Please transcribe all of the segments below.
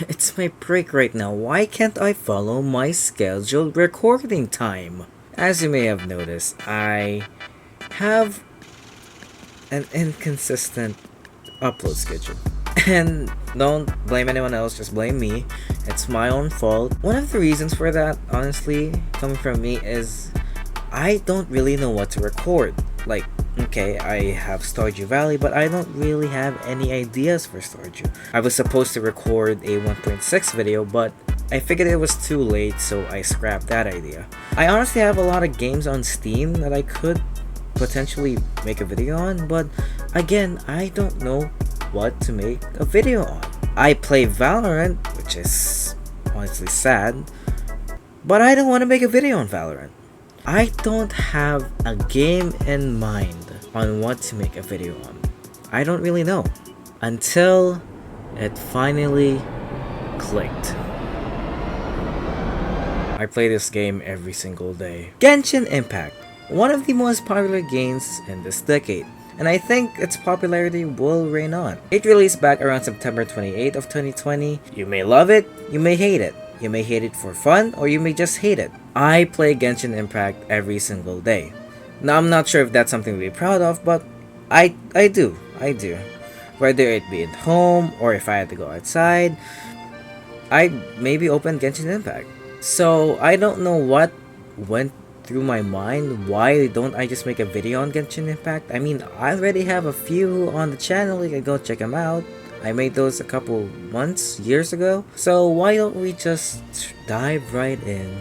It's my break right now. Why can't I follow my scheduled recording time? As you may have noticed, I have an inconsistent upload schedule. And don't blame anyone else, just blame me. It's my own fault. One of the reasons for that, honestly, coming from me, is I don't really know what to record. Like, okay, I have Stardew Valley, but I don't really have any ideas for Stardew. I was supposed to record a 1.6 video, but I figured it was too late, so I scrapped that idea. I honestly have a lot of games on Steam that I could potentially make a video on, but again, I don't know what to make a video on. I play Valorant, which is honestly sad, but I don't want to make a video on Valorant. I don't have a game in mind on what to make a video on. I don't really know. Until it finally clicked. I play this game every single day. Genshin Impact, one of the most popular games in this decade, and I think its popularity will reign on. It released back around September 28th of 2020. You may love it, you may hate it. You may hate it for fun, or you may just hate it. I play Genshin Impact every single day. Now, I'm not sure if that's something to be proud of, but I do. Whether it be at home, or if I had to go outside, I maybe open Genshin Impact. So, I don't know what went through my mind. Why don't I just make a video on Genshin Impact? I mean, I already have a few on the channel, you can go check them out. I made those a couple months, years ago. So why don't we just dive right in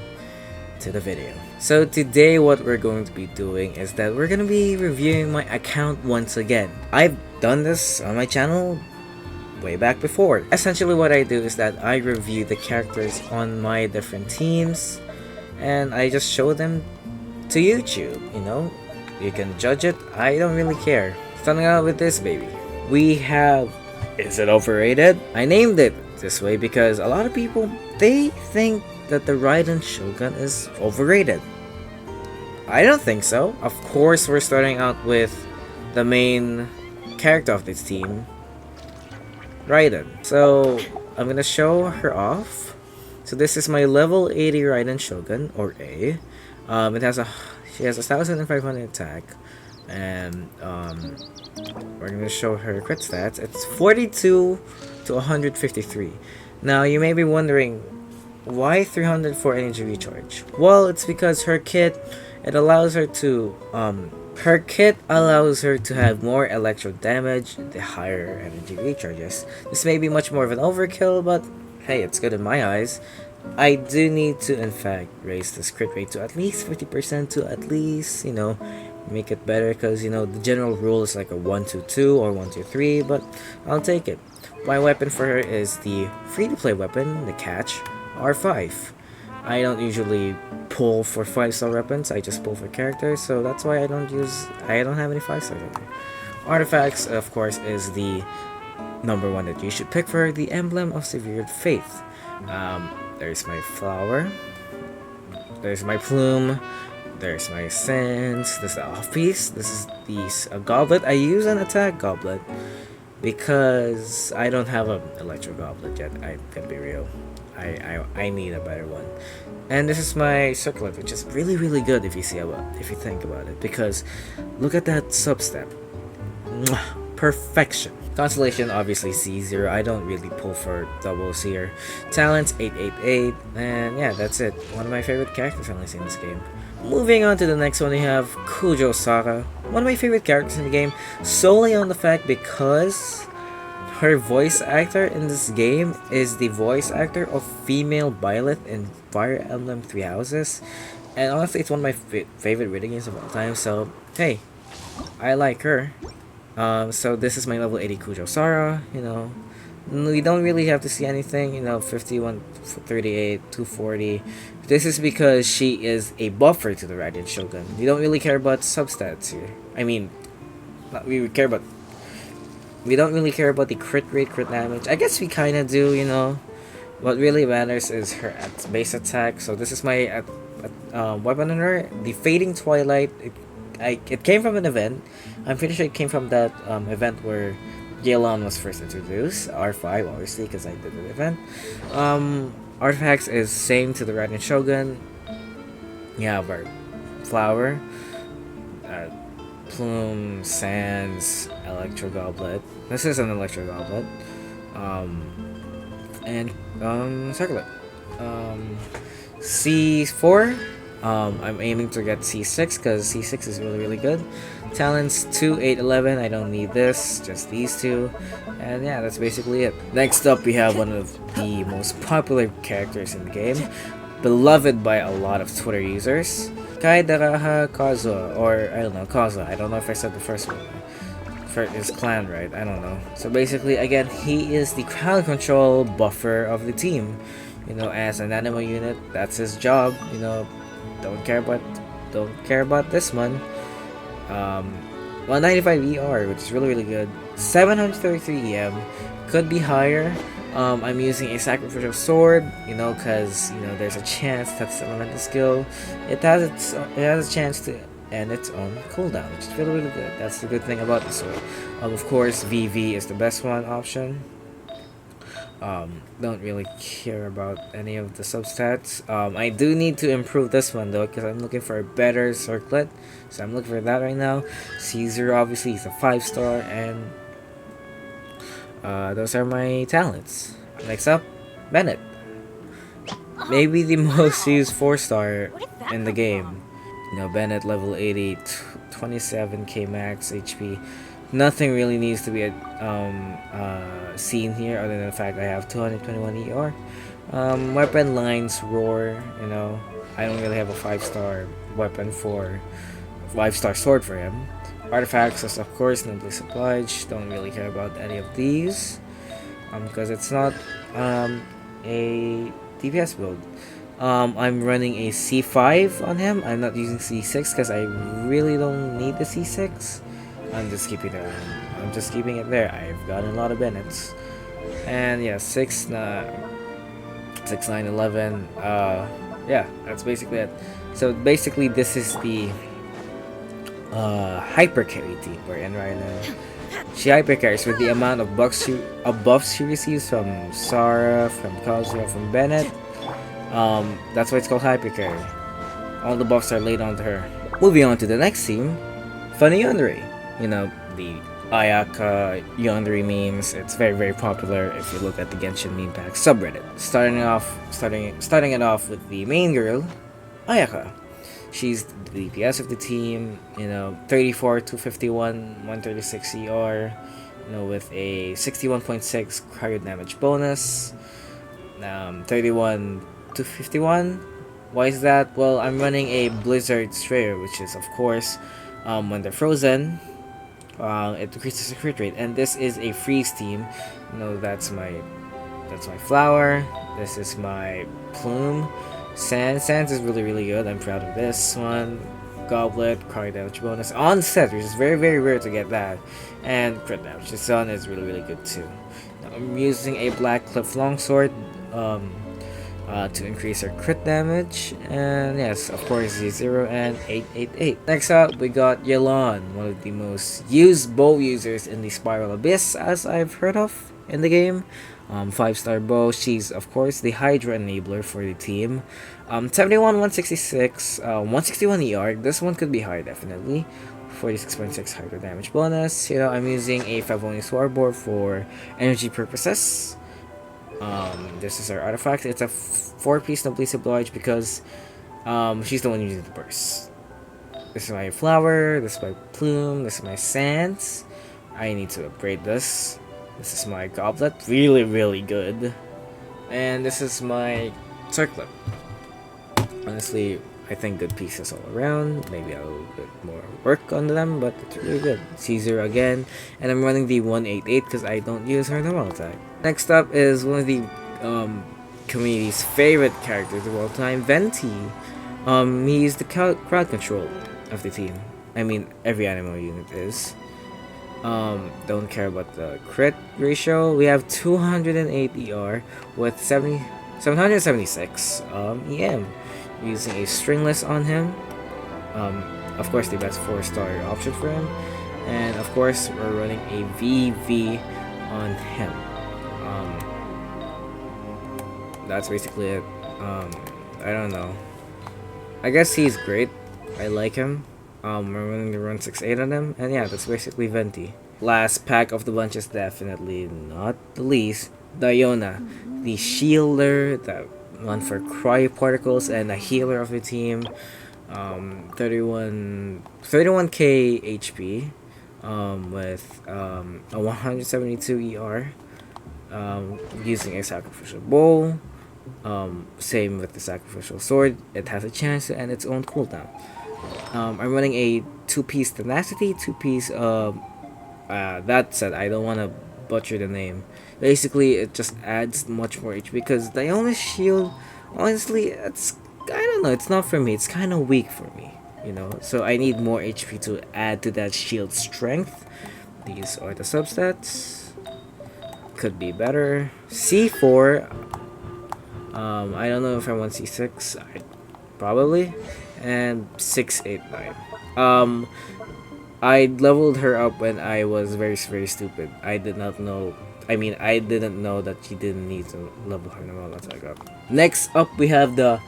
to the video. So today what we're going to be doing is that we're going to be reviewing my account once again. I've done this on my channel way back before. Essentially what I do is that I review the characters on my different teams and I just show them to YouTube, you know. You can judge it, I don't really care. Starting out with this baby. We have... Is it overrated? I named it this way because a lot of people, they think that the Raiden Shogun is overrated. I don't think so. Of course, we're starting out with the main character of this team, Raiden. So, I'm gonna show her off. So this is my level 80 Raiden Shogun, or A. She has 1,500 attack. And we're gonna show her crit stats. It's 42 to 153. Now you may be wondering why 300 for energy recharge. Well, it's because her kit allows her to have more electro damage the higher energy recharges. This may be much more of an overkill, but hey, it's good in my eyes. I do need to in fact raise this crit rate to at least 50% to at least, you know, make it better, because you know the general rule is like a 1-2-2 or 1-2-3, but I'll take it. My weapon for her is the free-to-play weapon, the Catch R5. I don't usually pull for 5-star weapons, I just pull for characters, so that's why I don't have any 5-stars. Artifacts, of course, is the number one that you should pick for her, the Emblem of Severed Faith. There's my flower, there's my plume, there's my sense, this is the off piece, this is the goblet. I use an attack goblet because I don't have an electro goblet yet. I can be real. I need a better one. And this is my circlet, which is really good if you think about it, because look at that substep. Mwah, perfection. Constellation, obviously C0. I don't really pull for doubles here. Talents 888, and yeah, that's it. One of my favorite characters I've only seen in this game. Moving on to the next one, we have Kujo Sara, one of my favorite characters in the game, solely on the fact because her voice actor in this game is the voice actor of female Violet in Fire Emblem Three Houses, and honestly, it's one of my favorite video games of all time. So hey, I like her. So this is my level 80 Kujo Sara. You know, we don't really have to see anything. You know, 51, 38, 240. This is because she is a buffer to the Raiden Shogun. We don't really care about substats here. I mean, we don't really care about the crit rate, crit damage. I guess we kind of do, you know. What really matters is her base attack. So this is my weapon on her, the Fading Twilight. It came from an event. I'm pretty sure it came from that event where Yelan was first introduced. R5, obviously, because I did the event. Artifacts is same to the Raiden Shogun. You have our flower, plume, sands, electro goblet. This is an electro goblet. And circlet. C4. I'm aiming to get C6 because C6 is really good. Talents 2, 8, 11. I don't need this, just these two. And yeah, that's basically it. Next up, we have one of the most popular characters in the game, beloved by a lot of Twitter users, Kaidaraha Kazuha, or I don't know, Kazuha. I don't know if I said the first one. For his clan, right? I don't know. So basically, again, he is the crowd control buffer of the team. You know, as an Anemo unit, that's his job. You know, don't care about this one. 195 ER, which is really good. 733 EM, could be higher. I'm using a sacrificial sword, you know, because you know there's a chance that's the elemental skill. It has a chance to end its own cooldown, which is really good. That's the good thing about the sword. Of course, VV is the best one option. Don't really care about any of the substats. I do need to improve this one though, because I'm looking for a better circlet. So I'm looking for that right now. Caesar obviously is a 5-star, and those are my talents. Next up, Bennett. Maybe the most used 4-star in the game. You know, Bennett level 80, 27k max HP. Nothing really needs to be seen here other than the fact I have 221 ER. Weapon lines roar, you know. I don't really have a 5-star weapon for 5-star sword for him. Artifacts is of course nobody's obliged. Don't really care about any of these. Because it's not a DPS build. I'm running a C5 on him. I'm not using C6 because I really don't need the C6. I'm just keeping it there. I've gotten a lot of Bennetts. And yeah, 6, 9, 11. Yeah, that's basically it. So basically, this is the Hypercarry team we're in right now. She hypercarries with the amount of buffs she receives from Sarah, from Kazuha, from Bennett. That's why it's called Hypercarry. All the buffs are laid onto her. Moving on to the next team, Funny Yandere. You know, the Ayaka Yandere memes. It's very popular if you look at the Genshin meme pack subreddit. Starting it off with the main girl, Ayaka. She's the DPS of the team, you know, 34 to 51, 136 ER, you know, with a 61.6 cryo damage bonus, 31 to 51. Why is that? Well, I'm running a Blizzard Strayer, which is, of course, when they're frozen, it decreases the crit rate, and this is a freeze team. You know, that's my flower. This is my plume. Sands is really good. I'm proud of this one. Goblet, cryo damage bonus on set, which is very rare to get that, and crit damage. The sun is really good too. Now, I'm using a Black Cliff Longsword to increase our crit damage, and yes, of course, Z0 and 888. Next up, we got Yelan, one of the most used bow users in the Spiral Abyss, as I've heard of in the game. 5-star bow. She's of course the Hydra enabler for the team. 71, 166, 161 ER. This one could be higher definitely. 46.6 Hydra damage bonus. You know, I'm using a Favoni Swarbore for energy purposes. This is our artifact. It's a 4-piece Noblesse Oblige because she's the one using the burst. This is my flower. This is my plume. This is my sands. I need to upgrade this. This is my goblet, really good. And this is my circlet. Honestly, I think good pieces all around. Maybe a little bit more work on them, but it's really good. Caesar again, and I'm running the 188 because I don't use her normal attack. Next up is one of the community's favorite characters of all time, Venti. He's the crowd control of the team. I mean, every Anemo unit is. Don't care about the crit ratio. We have 208 ER with 776 EM. Using a stringless on him. Of course, the best 4-star option for him. And of course, we're running a VV on him. That's basically it. I don't know. I guess he's great. I like him. We're running the run 6-8 on him, and yeah, that's basically Venti. Last pack of the bunch is definitely not the least, Diona, the shielder, the one for cryo particles and a healer of the team. 31k HP, with a 172 ER, using a sacrificial bow. Same with the sacrificial sword. It has a chance to end its own cooldown. I'm running a 2-piece tenacity, 2-piece. That said, I don't want to butcher the name. Basically, it just adds much more HP because Diona's shield, honestly, it's, I don't know. It's not for me. It's kind of weak for me, you know. So I need more HP to add to that shield strength. These are the substats. Could be better. C4. I don't know if I want C6. Probably. And 689. I leveled her up when I was very, very stupid. I did not know. I mean, I didn't know that she didn't need to level her normal. That's what I got. Next up, we have the.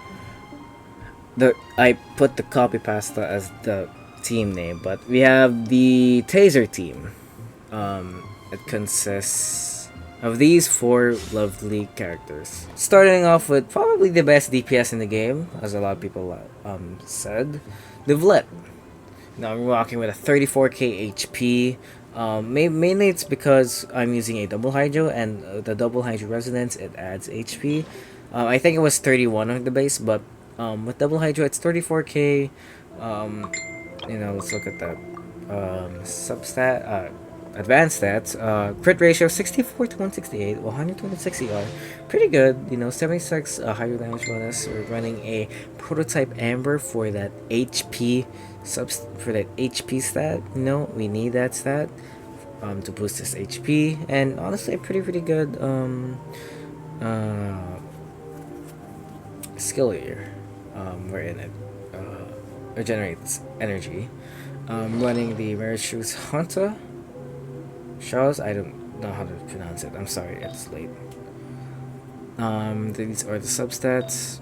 I put the copy pasta as the team name, but we have the Taser team. It consists of these 4 lovely characters. Starting off with probably the best DPS in the game, as a lot of people said, the Vlet. Now I'm rocking with a 34k HP. Mainly it's because I'm using a double hydro, and the double hydro resonance, it adds HP. I think it was 31 on the base, but with double hydro it's 34k. Let's look at that substat. Advanced stats, crit ratio 64 to 168, 126 ER, pretty good. 76 higher damage bonus. We're running a prototype Amber for that HP stat. We need that stat to boost this HP, and honestly, pretty good skill here. Wherein it regenerates energy. Running the Marichu's Hunter. Charles, I don't know how to pronounce it. I'm sorry, it's late. These are the substats.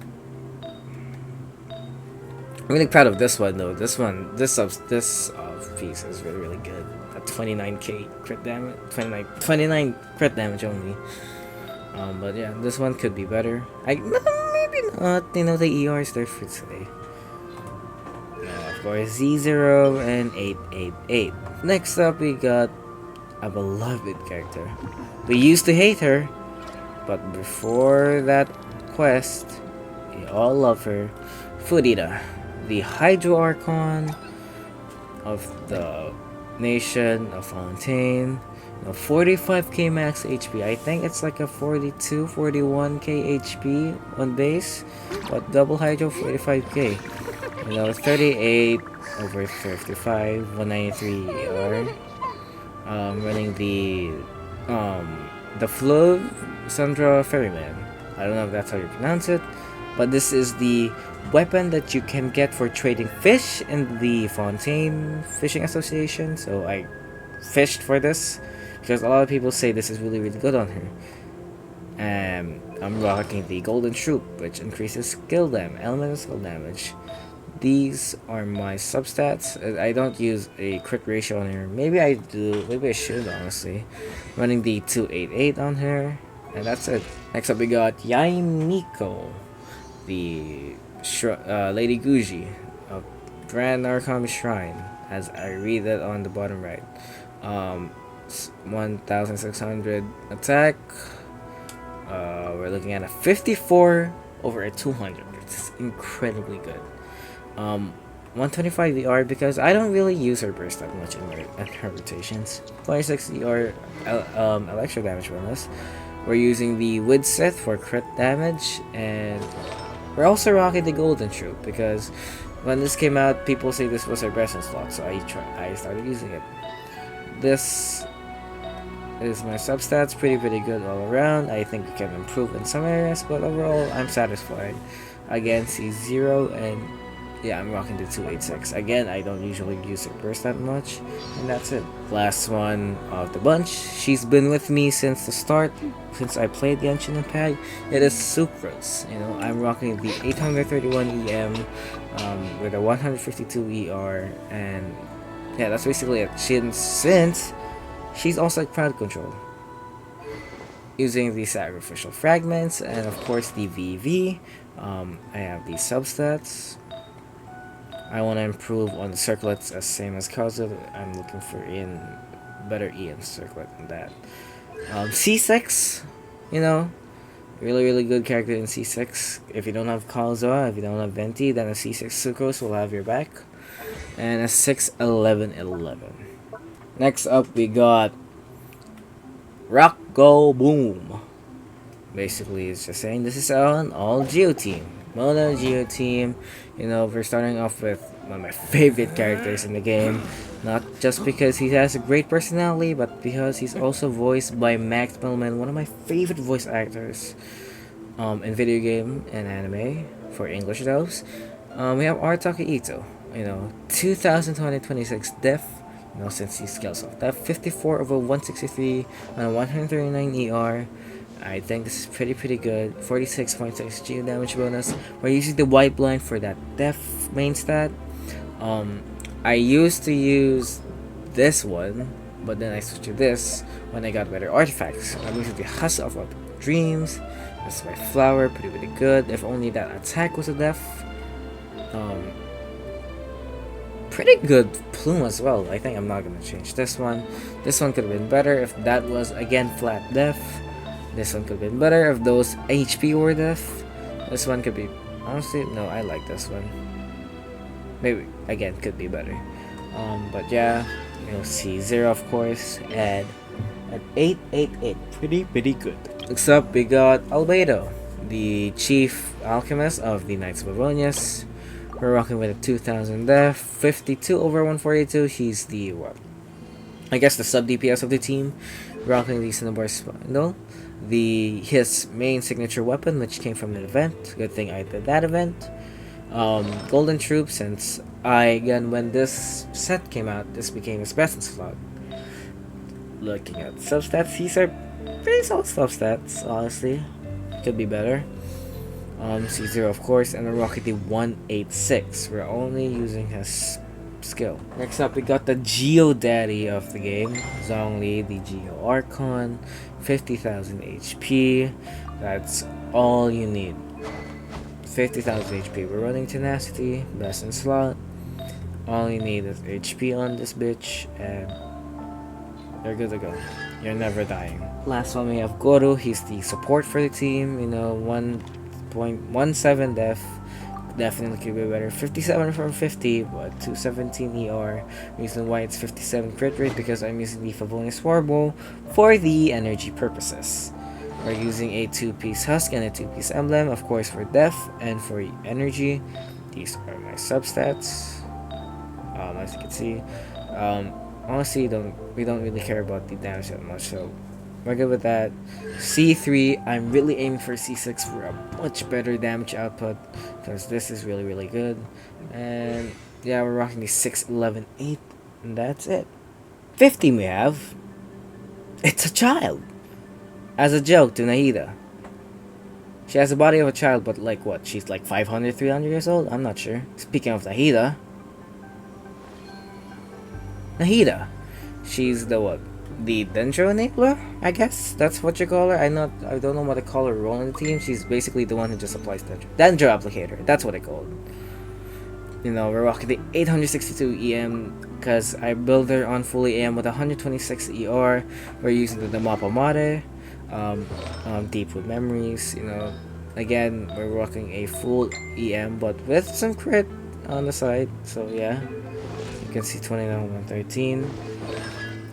I'm really proud of this one though. This piece is really good. At 29k crit damage, 29 crit damage only. But yeah, this one could be better. Maybe not. The ER is there for today. Of course, Z0 and 888. Next up, we got a beloved character. We used to hate her, but before that quest, we all love her. Furita, the Hydro Archon of the nation of Fontaine. 45k max HP. I think it's like a 41k HP on base, but double Hydro 45k. 38 over 55, 193 ER. Running the Fleuve Sandra Ferryman. I don't know if that's how you pronounce it, but this is the weapon that you can get for trading fish in the Fontaine Fishing Association. So I fished for this because a lot of people say this is really good on her. I'm rocking the Golden Troop, which increases elemental skill damage. These are my substats. I don't use a crit ratio on her. Maybe I do. Maybe I should, honestly. Running the 288 on her. And that's it. Next up, we got Yaimiko, the Lady Guji of Grand Archon Shrine, as I read it on the bottom right. 1,600 attack. We're looking at a 54 over a 200. It's incredibly good. 125 ER because I don't really use her burst that much in her rotations. 26 ER electro damage bonus. We're using the Wood Sith for crit damage, and we're also rocking the Golden Troop because when this came out, people say this was her best in slot, so I started using it. This is my substats, pretty good all around. I think it can improve in some areas, but overall I'm satisfied. Again, C0 and Yeah, I'm rocking the 286. Again, I don't usually use her burst that much, and that's it. Last one of the bunch. She's been with me since the start, since I played Genshin Impact. It is Sucrose. You know, I'm rocking the 831 EM with a 152 ER, and yeah, that's basically it. Since she's also like crowd control, using the sacrificial fragments, and of course the VV. I have the substats. I want to improve on the circlets as same as Kazu. I'm looking for better EM circlet than that. C6, you know, really good character in C6. If you don't have Kazuha, if you don't have Venti, then a C6 Sucrose will have your back. And a 61111. Next up we got Rock Go Boom. Basically it's just saying this is an all Geo team. Mono-Geo team. You know, we're starting off with one of my favorite characters in the game. Not just because he has a great personality, but because he's also voiced by Max Millman, one of my favorite voice actors in video game and anime for English dubs. We have Arataka Ito. You know, 2026 def. You know, since he scales off that 54 over 163 on a 139 ER. I think this is pretty good. 46.6 Geo damage bonus. We're using the white blind for that def main stat. I used to use this one, but then I switched to this when I got better artifacts. I'm using the Husk of Dreams. That's my flower, pretty good. If only that attack was a def. Pretty good plume as well. I think I'm not gonna change this one. This one could have been better if that was again flat def. This one could have been better if those HP were def. This one could be... Honestly, no, I like this one. Maybe, again, could be better. But yeah, you know, C0 of course, and at 888. Pretty good. Next up, we got Albedo, the chief alchemist of the Knights of Avonius. We're rocking with a 2000 def, 52 over 142. He's the, what? I guess the sub DPS of the team. Rocking the Cinnabar Spindle. His main signature weapon, which came from an event. Good thing I did that event. Golden Troop, since when this set came out, this became his best in slot. Looking at substats, these are pretty solid substats, honestly. Could be better. C0 of course, and we're rocking the 186. We're only using his skill. Next up, we got the Geo Daddy of the game, Zhongli, the Geo Archon, 50,000 HP. That's all you need. 50,000 HP. We're running Tenacity, best in slot. All you need is HP on this bitch, and you're good to go. You're never dying. Last one, we have Goro. He's the support for the team. You know, 1.17 def. Definitely could be better. 57 from 50, but 217 ER. Reason why it's 57 crit rate, because I'm using the Favonius Warbow for the energy purposes. We're using a 2-piece husk and a 2-piece emblem, of course, for def and for energy. These are my substats. As you can see, honestly, we don't really care about the damage that much, so we're good with that. C3, I'm really aiming for C6 for a much better damage output, because this is really good. And yeah, we're rocking the 611-8, and that's it. 50 we have. It's a child. As a joke to Nahida. She has the body of a child, but like what? She's like 500, 300 years old? I'm not sure. Speaking of Nahida. Nahida. She's the what? The Dendro Enabler, I guess that's what you call her. I don't know what to call her role in the team. She's basically the one who just applies Dendro Applicator. That's what I call it. You know, we're rocking the 862 EM because I build her on fully EM with 126 ER. We're using the Mappa Mare, Deep with Memories. You know, again, we're rocking a full EM but with some crit on the side. So yeah, you can see 29 113.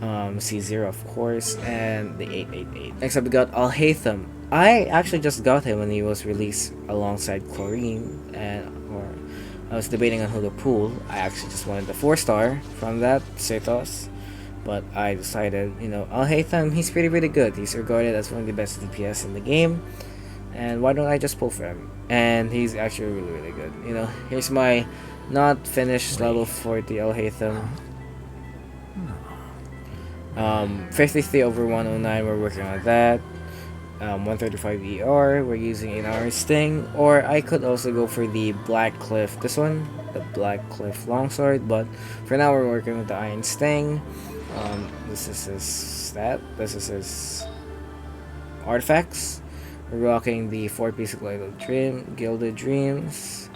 C0 of course, and the 888. Next up we got Alhaitham. I actually just got him when he was released alongside Chlorine, or I was debating on who to pull. I actually just wanted the 4-star from that, Cetos, but I decided, you know, Alhaitham, he's pretty good. He's regarded as one of the best DPS in the game. And why don't I just pull for him? And he's actually really good. You know, here's my not finished level 40 El Haytham. 53 over 109, we're working on that. 135 ER, we're using an Iron Sting. Or I could also go for the Black Cliff, this one, the Black Cliff Longsword. But for now, we're working with the Iron Sting. This is his stat, this is his artifacts. We're rocking the 4-piece Gilded Dreams.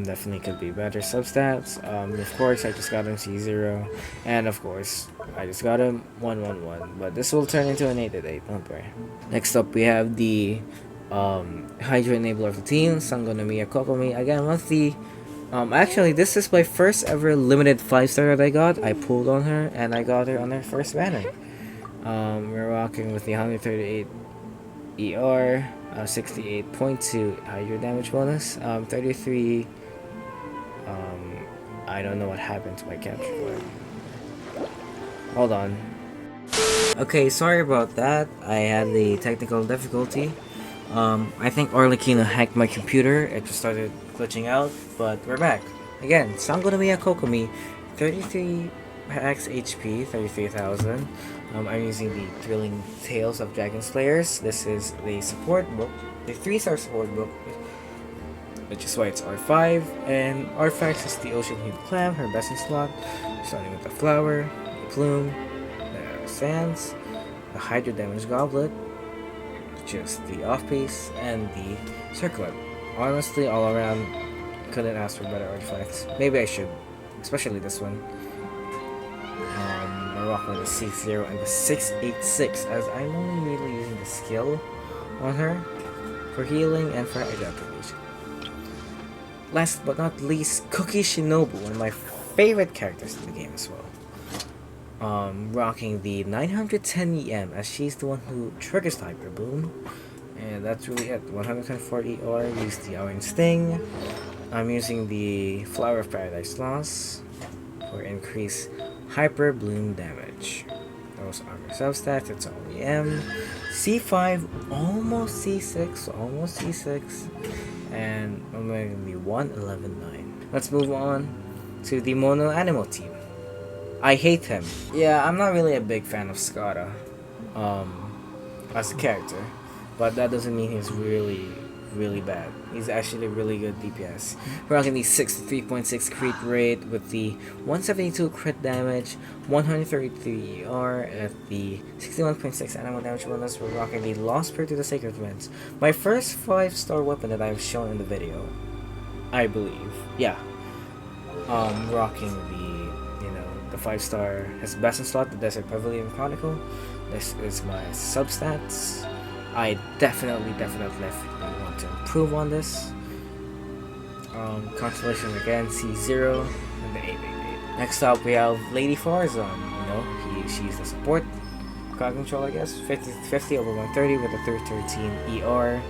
Definitely could be better substats. Of course, I just got him C0, and of course, I just got him 111. But this will turn into an 8-8. Don't worry. Next up, we have the Hydra Enabler of the team, Sangonomiya Kokomi. Again, with the actually, this is my first ever limited 5-star that I got. I pulled on her, and I got her on her first banner. We're rocking with the 138 ER. 68.2 hydro damage bonus. 33. I don't know what happened to my capture flag. Hold on. Okay, sorry about that. I had the technical difficulty. I think Arlecchino hacked my computer. It just started glitching out, but we're back. Again, Sangonomiya Kokomi, 33 max HP, 33,000. I'm using the Thrilling Tales of Dragon Slayers. This is the support book, the 3-star support book, which is why it's R5. And R5 is the Ocean Hued Clam, her best in slot, starting with the Flower, the Plume, the Sands, the Hydro Damage Goblet, which is the off-piece, and the Circlet. Honestly, all around, couldn't ask for better artifacts. Maybe I should, especially this one. I rock with the C0 and the 686, as I'm only really using the skill on her for healing and for adaptation. Last but not least, Cookie Shinobu, one of my favorite characters in the game as well. Rocking the 910 EM, as she's the one who triggers the Hyperbloom. And that's really it. 124 ER, use the Iron Sting. I'm using the Flower of Paradise Loss for increased Hyperbloom damage. Those are my substats, it's all EM. C5, almost C6, almost C6. And I'm going to be 111.9. Let's move on to the Mono-Anemo team. I hate him. Yeah, I'm not really a big fan of Skada as a character, but that doesn't mean he's really bad. He's actually really good DPS. We're rocking the 63.6 crit rate with the 172 crit damage, 133 ER at the 61.6 animal damage bonus. We're rocking the Lost Spirit to the Sacred Winds. My first 5-star weapon that I've shown in the video, I believe. Yeah. Rocking the 5-star, his best in slot, the Desert Pavilion Chronicle. This is my substats. I definitely want to improve on this. Constellation again, C0 and the 888. Next up, we have Lady Farzan. She's the support crowd control, I guess. 50 over 130 with a 313 ER.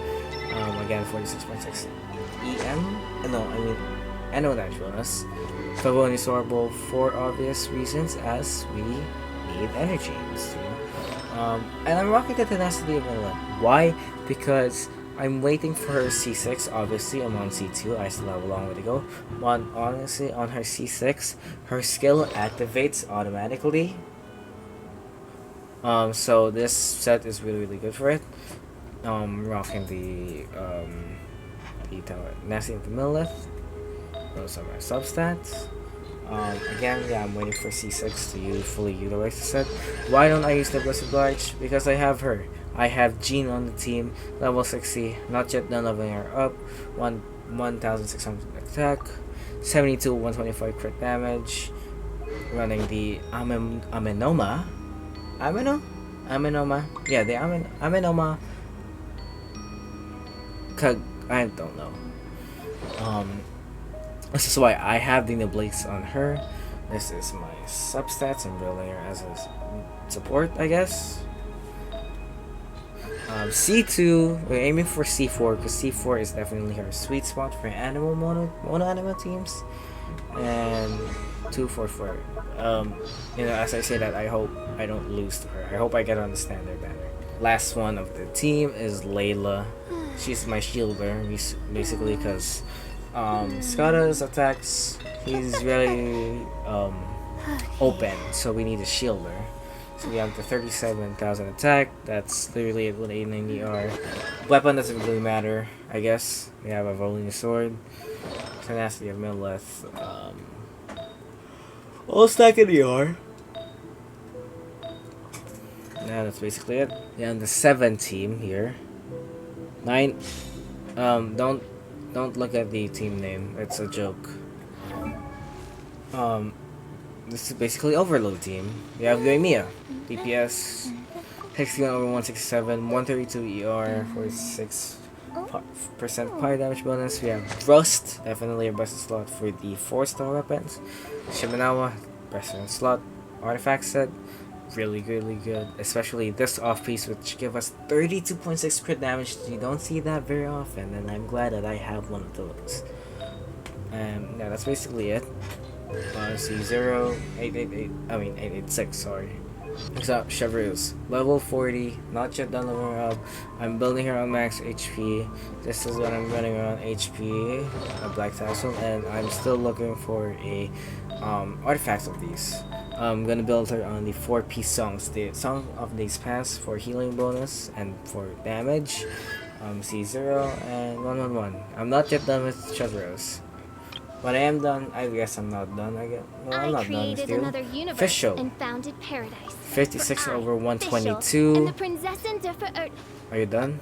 Again, 46.6 EM. Annual damage bonus. Favonius Orbital for obvious reasons, as we need energy in this team. And I'm rocking the Tenacity of Milan. Why? Because I'm waiting for her C6. Obviously, I'm on C2. I still have a long way to go. But honestly, on her C6, her skill activates automatically. So this set is really good for it. Rocking the Nasty of the Millith. Those are my substats. Again, yeah, I'm waiting for C6 to fully utilize the set. Why don't I use the Blessed Large? Because I have her. I have Jean on the team, level 60, not yet done leveling her up. 1,600 attack, 72, 125 crit damage. Running the Amenoma. Yeah, the Amenoma. I don't know. This is why I have the Niblates on her. This is my substats. I'm building her as a support, I guess. C2, we're aiming for C4 because C4 is definitely her sweet spot for Mono-Anemo teams. And 244. As I say that, I hope I don't lose to her. I hope I get on the standard banner. last one of the team is Layla. She's my shielder, basically, because Skada's attacks, he's really open, so we need a shielder. So we have the 37,000 attack, that's literally it with 890 R. Weapon doesn't really matter, I guess. We have a rolling sword, tenacity of Milleth, all stack in the R. Yeah, that's basically it. Yeah, and the 7 team here. 9. Don't look at the team name. It's a joke. This is basically Overload team. We have Yoimiya, DPS, 61 over 167, 132 ER, 46% fire damage bonus. We have Rust, definitely a best slot for the 4-star weapons. Shiminawa, best slot. Artifact set, really good, especially this off piece, which give us 32.6 crit damage. You don't see that very often, and I'm glad that I have one of those. Yeah, that's basically it. C0, 886, sorry. Next up, Chevreuse. Level 40, not yet done leveling up. I'm building her on max HP. This is what I'm running on HP, a Black Tassel, and I'm still looking for a artifacts of these. I'm gonna build her on the 4-piece songs. The Song of Days Past for healing bonus and for damage. C0 and 111. I'm not yet done with Chevreuse. When I am done, I guess I'm not done. I'm not done with you. Official. And founded paradise. 56 over 122. Are you done?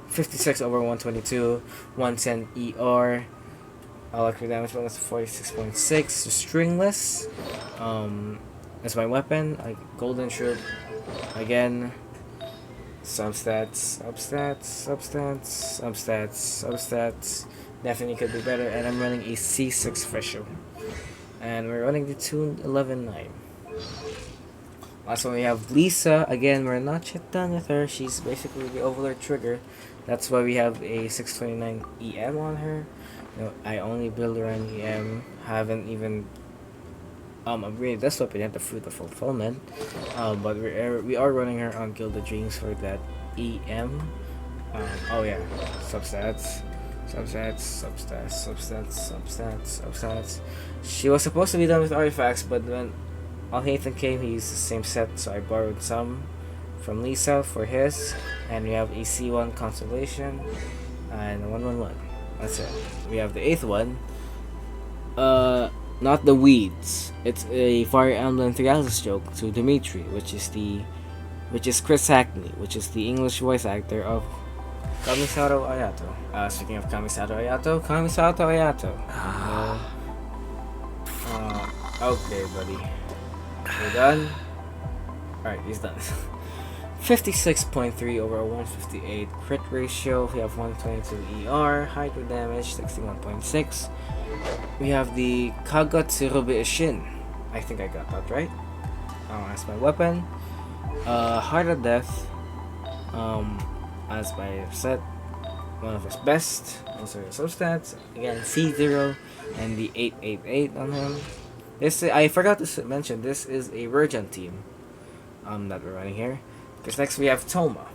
56 over 122. 110 ER. Electric damage bonus 46.6. Stringless. That's my weapon. Golden Troop. Again. Substats. Definitely could be better, and I'm running a C6 official. And we're running the tune 11.9. Last one we have Lisa. Again, we're not yet done with her. She's basically the Overlord trigger. That's why we have a 629 EM on her. I only build her on EM. Haven't even upgraded this weapon yet, the Fruit of Fulfillment. But we are running her on Gilded Dreams for that EM. Oh yeah, substats. She was supposed to be done with artifacts, but when Alhaithan came, he used the same set, so I borrowed some from Lisa for his, and we have a C1 Constellation and 111. That's it. We have the 8th one. Not the Weeds. It's a Fire Emblem Three-Houses joke to Dimitri, which is Chris Hackney, which is the English voice actor of Kamisato Ayato. Speaking of Kamisato Ayato. Okay, buddy. You're done? Alright, he's done. 56.3 over 158 crit ratio. We have 122 ER. Hydro damage 61.6. We have the Kagatsurubi Ishin. I think I got that right. As my weapon. Heart of Death. As my set, one of his best. Also his substats. Again, C0 and the 888 on him. I forgot to mention, this is a Burgeon team that we're running here. Because next we have Toma,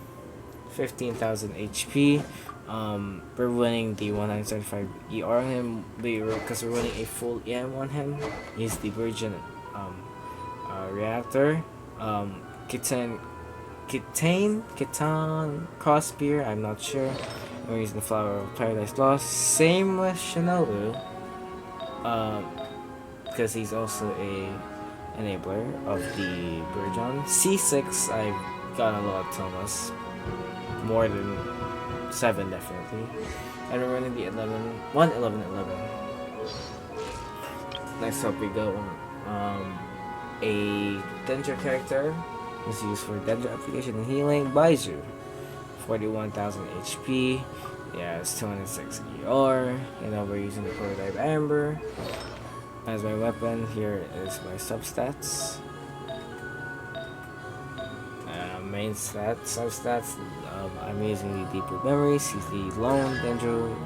15,000 HP. We're running the 175 ER on him because we're running a full EM on him. He's the Burgeon reactor. Kitan Crossspear, I'm not sure. We're using the Flower of Paradise Lost. Same with Shinobu. Because he's also a enabler of the Burgeon. C6, I've got a lot of Thomas. More than 7 definitely. And we're running the 11. Next up we go a Danger character. Is used for Danger application and healing. Baiju, 41,000 HP. Yeah, it's 206 ER. And now we're using the Prototype Amber as my weapon. Here is my substats. Main substats. I'm using the Deep Root Memories. He's the lone Dendro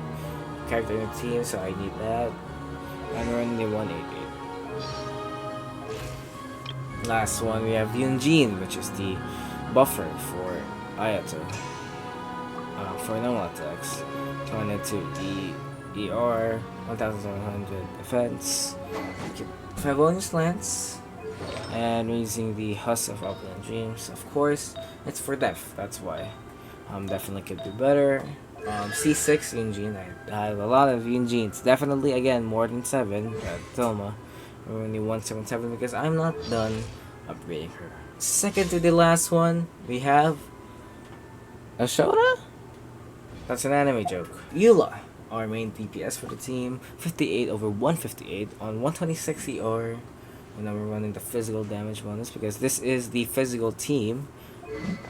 character in the team, so I need that. And we're running the 188. Last one, we have Yunjin, which is the buffer for Ayato. For normal attacks, 202 ER, 1700 defense, 5 bonus lance, and using the Husk of Upland Dreams. Of course, it's for def, that's why. Definitely could do better. C6 Yunjin. I have a lot of Yunjins. Definitely, again, more than 7. Thelma. Only 177 because I'm not done upgrading her. Second to the last one, we have Ashota? That's an anime joke. Eula, our main DPS for the team. 58 over 158 on 126 ER. And now we're running the physical damage bonus because this is the physical team.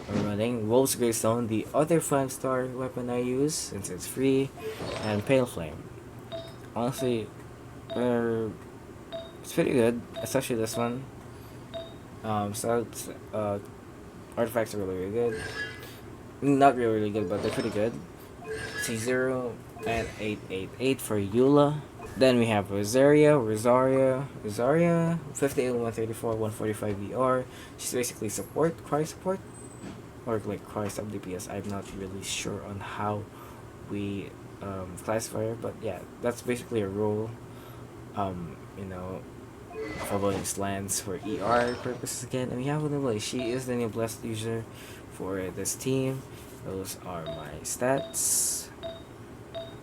We're running Wolf's Greystone, the other 5-star weapon I use since it's free, and Pale Flame. Honestly, it's pretty good, especially this one. Artifacts are really good. Not really good, but they're pretty good. C0 and 888 for Eula. Then we have Rosaria, 58, 134, 145 VR. She's basically support, cry support, or like cry sub DPS. I'm not really sure on how we classify her, but yeah, that's basically a role. You know, following lands for ER purposes again. And we have Noble. She is the new blessed user for this team. Those are my stats.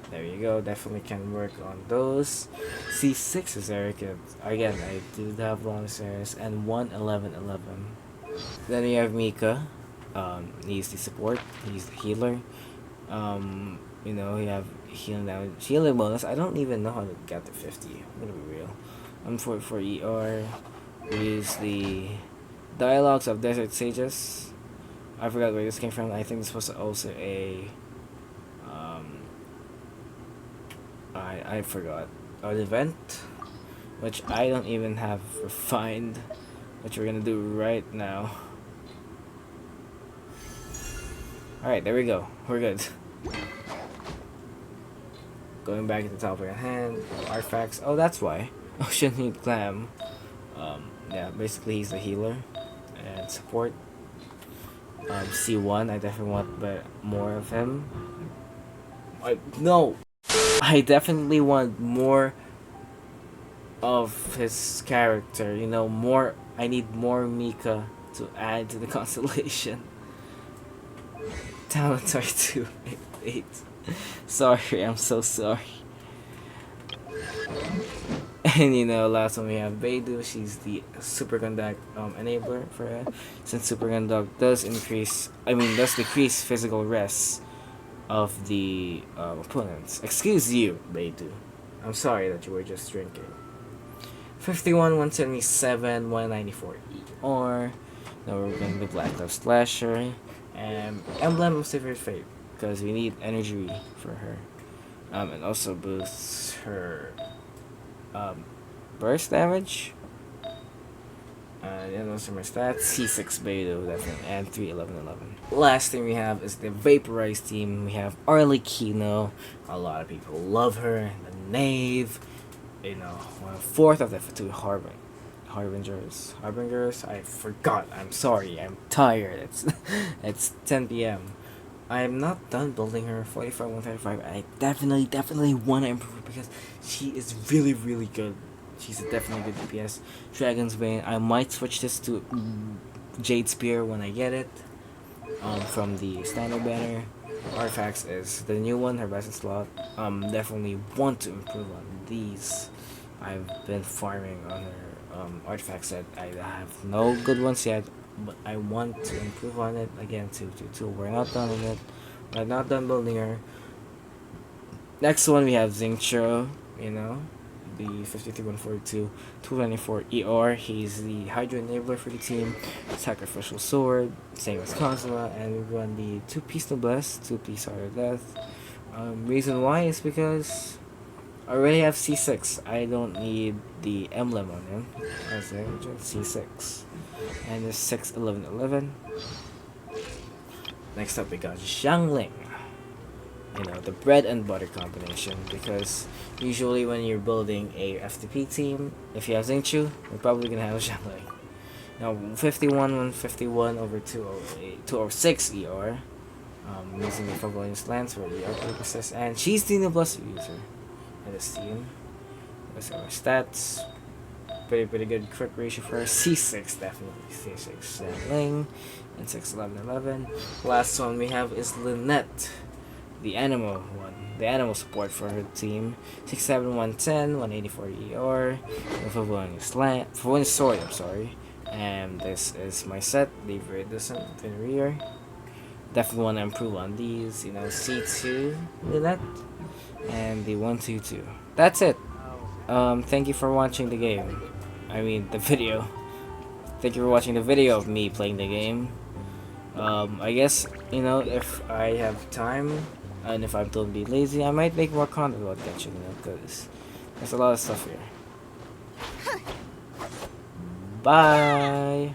There you go, definitely can work on those. C6 is very good. Again, I do have long stairs and 11111. Then we have Mika. He's the support, he's the healer. You know, you have healing damage, healing bonus. I don't even know how to get to 50. I'm gonna be real. For ER, we use the Dialogues of Desert Sages. I forgot where this came from. I think this was also a I forgot an event, which I don't even have refined, which we're gonna do right now. Alright, there we go. We're good. Going back to the topic at hand, artifacts. Oh, that's why. Ocean Need Clam. Yeah, basically he's the healer and support. C1, I definitely want more of him. I definitely want more of his character. You know, more. I need more Mika to add to the constellation. Talents are 288. Sorry, I'm so sorry. And you know, last one we have Beidou. She's the superconduct enabler for her. Since superconduct does decrease physical rest of the opponents. Excuse you, Beidou. I'm sorry that you were just drinking. 51, 177, 194 ER. Now we're going to do Black Glove Slasher and Emblem of Severe Fate because we need energy for her. And also boosts her burst damage. And those are my stats. C6 Beidou, definitely, and 31111. Last thing we have is the Vaporize team. We have Arlecchino. A lot of people love her. The Knave. You know, 1/4 of the 2 Harbingers. I forgot. I'm sorry. I'm tired. It's 10 p.m. I'm not done building her. 45, 135. I definitely want to improve her because she is really, really good. She's a definitely good DPS. Dragon's Bane. I might switch this to Jade Spear when I get it. From the standard banner. Artifacts is the new one, her best in slot. Definitely want to improve on these. I've been farming on her artifact set. I have no good ones yet, but I want to improve on it again. 222. We're not done with it. We're not done building her. Next one we have Xingqiu. You know, the 53, 142, 224 ER. He's the Hydra enabler for the team. Sacrificial Sword, same as Kazuma, and we run the 2-piece Noblesse, 2-piece Heart of Death. Reason why is because I already have C6. I don't need the emblem on him. As I C6. And there's 6, 11, 11. Next up we got Xiangling. You know, the bread and butter combination, because usually when you're building a FTP team, if you have Xingqiu, you're probably gonna have Xiangling. Now 51, 151 over 208, 206 ER. Using the Fabulous Lens for the purposes, and she's the new plus user in this team. Let's our stats. Pretty good crit ratio for her. C6 definitely. C6 Ling and 61111. Last one we have is Lynette, the Anemo one. The animal support for her team. 67110, 184 ER. For one sword, I'm sorry. And this is my set, the Viridescent Rear. Definitely want to improve on these, you know, C2 Lynette and the 122. That's it. Thank you for watching the game. I mean, the video. Thank you for watching the video of me playing the game. I guess, you know, if I have time and if I'm totally lazy, I might make more content about Genshin, you know, because there's a lot of stuff here. Bye!